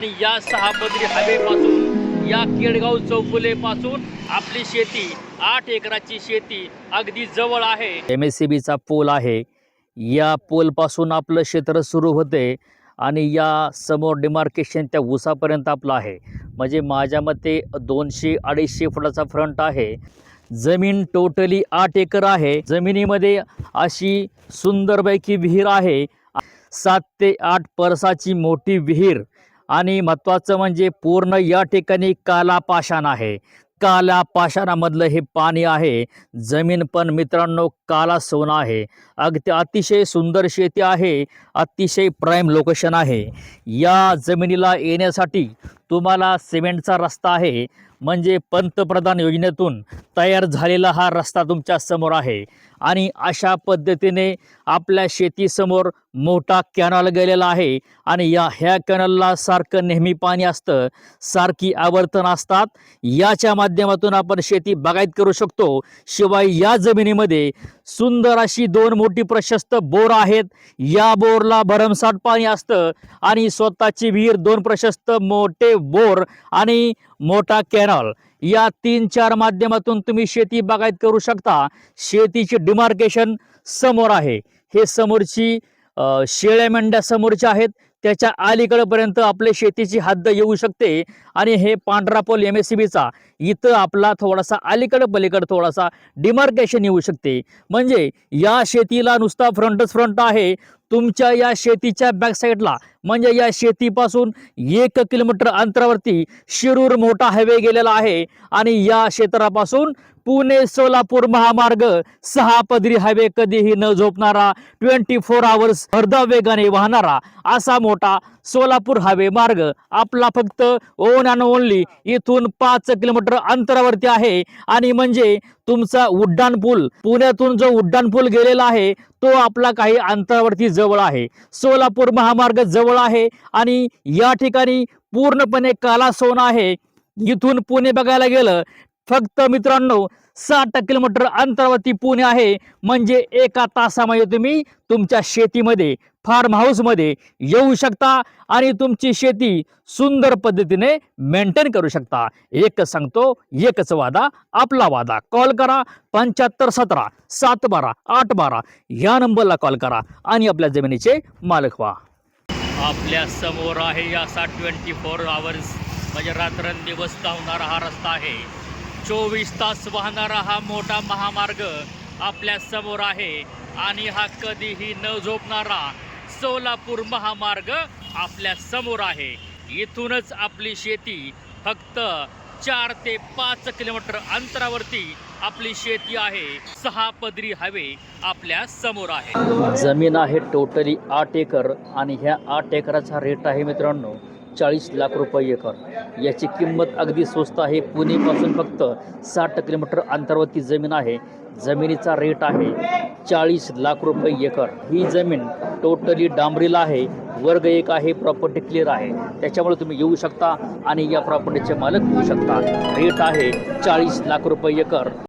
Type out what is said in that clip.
आणि या सहापदरी हायवेपासून या केडगाव चौफुले पासून आपली शेती 8 एकराची शेती अगदी जवळ आहे। MSCBचा पूल आहे, या पूल पासून आपलं क्षेत्र सुरू होते आणि या समोर डिमार्केशन त्या उसापर्यंत आपलं आहे। म्हणजे माझ्या मते 200-250 फुटाचा फ्रंट आहे। जमीन टोटली 8 एकर आहे। जमिनीमध्ये अशी सुंदरपैकी विहीर आहे, 7 ते 8 परसाची मोठी विहीर। आणि महत्त्वाचं म्हणजे पूर्ण या ठिकाणी काला पाषाण आहे। काला पाषाणामधलं हे पाणी आहे। जमीन पण मित्रांनो काला सोना आहे। अतिशय सुंदर शेती आहे, अतिशय प्राईम लोकेशन आहे। या जमिनीला येण्यासाठी तुम्हाला सिमेंटचा रस्ता आहे, म्हणजे पंतप्रधान योजनेतून तयार झालेला हा रस्ता तुमच्या समोर आहे। आणि अशा पद्धतीने आपल्या शेतीसमोर मोठा कॅनल गेलेला आहे आणि ह्या कॅनलला सारखं नेहमी पाणी असतं, सारखी आवर्तन असतात। याच्या माध्यमातून आपण शेती बागायत करू शकतो। शिवाय या जमिनीमध्ये सुंदर अशी 2 मोठी प्रशस्त बोर आहेत। या बोरला भरमसाठ पाणी असतं आणि स्वतःची विहीर, 2 प्रशस्त मोठे बोर आणि मोठा कॅनल, या 3-4 माध्यमातून तुम्ही शेती बागायत करू शकता। शेतीची डिमार्केशन समोर आहे। हे समोरची शेळ्या मेंढ्या समोरच्या आहेत, त्याच्या अलीकडपर्यंत आपले शेतीची हद्द येऊ शकते। आणि हे पांढरा पोल MSCBचा इथं आपला थोडासा अलीकडे पलीकडे थोडासा डिमार्केशन येऊ शकते। म्हणजे या शेतीला नुसता फ्रंटच फ्रंट आहे। तुमच्या या शेतीच्या बॅक साईडला म्हणजे या शेतीपासून 1 किलोमीटर अंतरावरती शिरूर मोठा हायवे गेलेला आहे आणि या क्षेत्रापासून पुणे सोलापूर महामार्ग 6 पदरी हायवे कधीही न झोपणारा 24 आवर्स भरधाव वेगाने वाहणारा असा मोठा सोलापूर हायवे मार्ग आपला फक्त ओन अँड ओनली इथून 5 किलोमीटर अंतरावरती आहे। आणि म्हणजे तुमचा उड्डाण पूल, पुण्यातून जो उड्डाण पूल गेलेला आहे तो आपला काही अंतरावरती जवळ आहे। सोलापूर महामार्ग जवळ आहे आणि या ठिकाणी पूर्णपणे काला सोना आहे। इथून पुणे बघायला गेलं फक्त मित्रांनो 60 किलोमीटर अंतरावरती पुणे आहे। म्हणजे 1 तासामध्ये तुम्ही तुमच्या शेतीमध्ये, फार्म हाऊसमध्ये येऊ शकता आणि तुमची शेती सुंदर पद्धतीने मेंटेन करू शकता। एक सांगतो, एकच वादा, आपला वादा। कॉल करा 7517 712 812 या नंबरला कॉल करा आणि आपल्या जमिनीचे मालक व्हा। आपल्या समोर आहे असा 24 आवर्स म्हणजे रात्रंदिवस धावणारा हा रस्ता आहे। 24 तास वाहणारा हा मोठा महामार्ग आपल्या समोर आहे आणि हा कधीही न झोपणारा सोलापूर महामार्ग आपल्या समोर आहे। इथूनच आपली शेती फक्त 4 ते 5 किलोमीटर अंतरावरती आपली शेती आहे। 6 पदरी हायवे आपल्या समोर आहे। जमीन आहे टोटली 8 एकर आणि ह्या 8 एकराचा रेट आहे मित्रांनो 40 लाख रुपये एकर। याची किंमत अगदी स्वस्त आहे। पुणेपासून फक्त 60 किलोमीटर अंतरावरती जमीन आहे। जमिनीचा रेट आहे 40 लाख रुपये एकर। ही जमीन टोटली डांबरीला आहे। वर्ग 1 आहे, प्रॉपर्टी क्लिअर आहे। त्याच्यामुळे तुम्ही येऊ शकता आणि या प्रॉपर्टीचे मालक होऊ शकता। रेट आहे 40 लाख रुपये एकर।